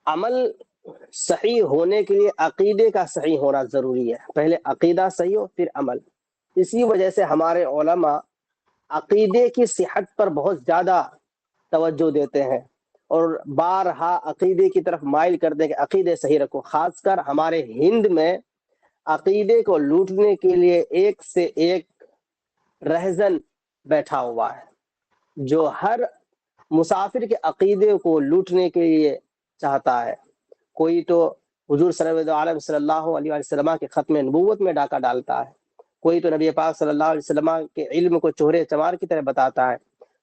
عمل صحیح ہونے کے لیے عقیدے کا صحیح ہونا ضروری ہے. پہلے عقیدہ صحیح ہو پھر عمل. اسی وجہ سے ہمارے علماء عقیدے کی صحت پر بہت زیادہ توجہ دیتے ہیں اور بارہا عقیدے کی طرف مائل کرتے ہیں کہ عقیدے صحیح رکھو. خاص کر ہمارے ہند میں عقیدے کو لوٹنے کے لیے ایک سے ایک رہزن بیٹھا ہوا ہے جو ہر مسافر کے عقیدے کو لوٹنے کے لیے چاہتا ہے. کوئی تو حضور صلی اللہ علیہ وسلم کے ختم نبوت میں ڈاکہ ڈالتا ہے, کوئی تو نبی پاک صلی اللہ علیہ وسلم کے علم کو چہرے چمار کی طرح بتاتا ہے,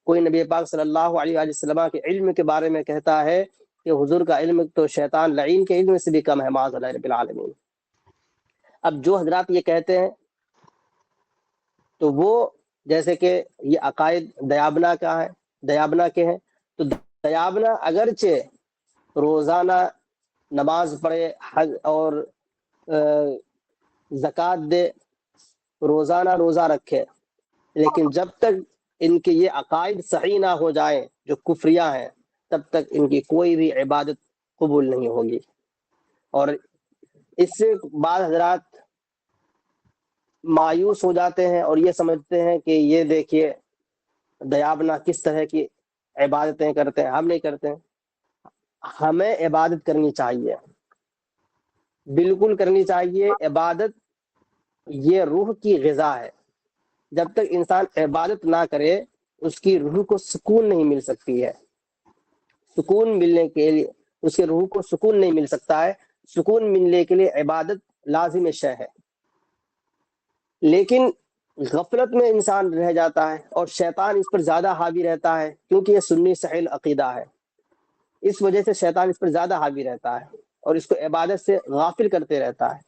کوئی نبی پاک صلی اللہ علیہ وسلم کے علم کے بارے میں کہتا ہے کہ حضور کا علم تو شیطان لعین کے علم سے بھی کم ہے معاذ اللہ رب العالمین. اب جو حضرات یہ کہتے ہیں تو وہ جیسے کہ یہ عقائد دیابنا کا ہے, دیابنا کے ہیں, تو دیابنا اگرچہ روزانہ نماز پڑھے, حج اور زکوٰۃ دے, روزانہ روزہ رکھے, لیکن جب تک ان کے یہ عقائد صحیح نہ ہو جائیں جو کفریہ ہیں تب تک ان کی کوئی بھی عبادت قبول نہیں ہوگی. اور اس سے بعض حضرات مایوس ہو جاتے ہیں اور یہ سمجھتے ہیں کہ یہ دیکھیے دیابنا کس طرح کی عبادتیں کرتے ہیں, ہم نہیں کرتے ہیں. ہمیں عبادت کرنی چاہیے, بالکل کرنی چاہیے. عبادت یہ روح کی غذا ہے. جب تک انسان عبادت نہ کرے اس کی روح کو سکون نہیں مل سکتی ہے. سکون ملنے کے لیے اس کے روح کو سکون نہیں مل سکتا ہے. سکون ملنے کے لیے عبادت لازم شے ہے. لیکن غفلت میں انسان رہ جاتا ہے اور شیطان اس پر زیادہ حاوی رہتا ہے کیونکہ یہ سنی سہیل عقیدہ ہے. اس وجہ سے شیطان اس پر زیادہ حاوی رہتا ہے اور اس کو عبادت سے غافل کرتے رہتا ہے.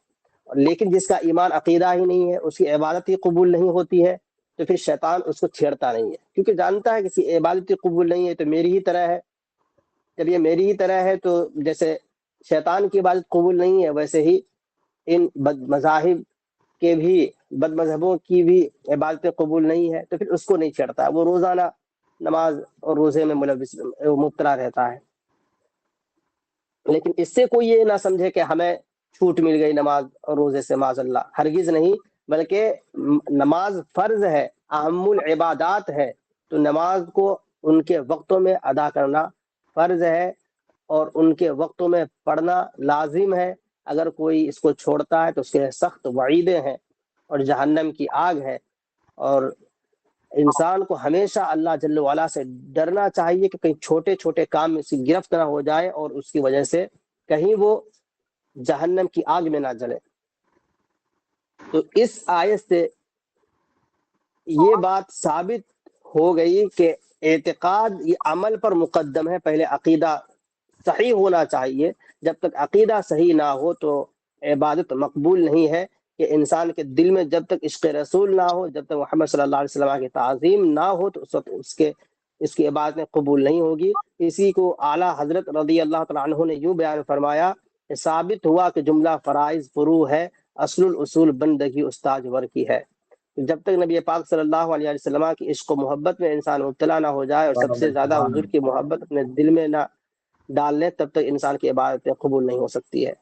لیکن جس کا ایمان عقیدہ ہی نہیں ہے, اس کی عبادت ہی قبول نہیں ہوتی ہے, تو پھر شیطان اس کو چھیڑتا نہیں ہے کیونکہ جانتا ہے کسی عبادت ہی قبول نہیں ہے تو میری ہی طرح ہے. جب یہ میری ہی طرح ہے تو جیسے شیطان کی عبادت قبول نہیں ہے ویسے ہی ان بد مذاہب کے بھی, بد مذہبوں کی بھی عبادتیں قبول نہیں ہے, تو پھر اس کو نہیں چھیڑتا. وہ روزانہ نماز اور روزے میں مبتلا رہتا ہے. لیکن اس سے کوئی یہ نہ سمجھے کہ ہمیں چھوٹ مل گئی نماز اور روزے سے, معاذ اللہ, ہرگز نہیں. بلکہ نماز فرض ہے, اہم العبادات ہے, تو نماز کو ان کے وقتوں میں ادا کرنا فرض ہے اور ان کے وقتوں میں پڑھنا لازم ہے. اگر کوئی اس کو چھوڑتا ہے تو اس کے سخت وعیدیں ہیں اور جہنم کی آگ ہے. اور انسان کو ہمیشہ اللہ جل وعلا سے ڈرنا چاہیے کہ کہیں چھوٹے چھوٹے کام میں سے گرفت نہ ہو جائے اور اس کی وجہ سے کہیں وہ جہنم کی آگ میں نہ جلے. تو اس آیت سے یہ بات ثابت ہو گئی کہ اعتقاد یہ عمل پر مقدم ہے. پہلے عقیدہ صحیح ہونا چاہیے. جب تک عقیدہ صحیح نہ ہو تو عبادت مقبول نہیں ہے. کہ انسان کے دل میں جب تک عشق رسول نہ ہو, جب تک محمد صلی اللہ علیہ وسلم کی تعظیم نہ ہو تو اس وقت اس کی عبادتیں قبول نہیں ہوگی. اسی کو اعلیٰ حضرت رضی اللہ تعالیٰ عنہ نے یوں بیان فرمایا کہ ثابت ہوا کہ جملہ فرائض فروع ہے, اصل الاصول بندگی استاج ور کی ہے. جب تک نبی پاک صلی اللہ علیہ وسلم کی عشق و محبت میں انسان مبتلا نہ ہو جائے اور سب سے زیادہ حضور کی محبت اپنے دل میں نہ ڈال لے تب تک انسان کی عبادتیں قبول نہیں ہو سکتی ہے.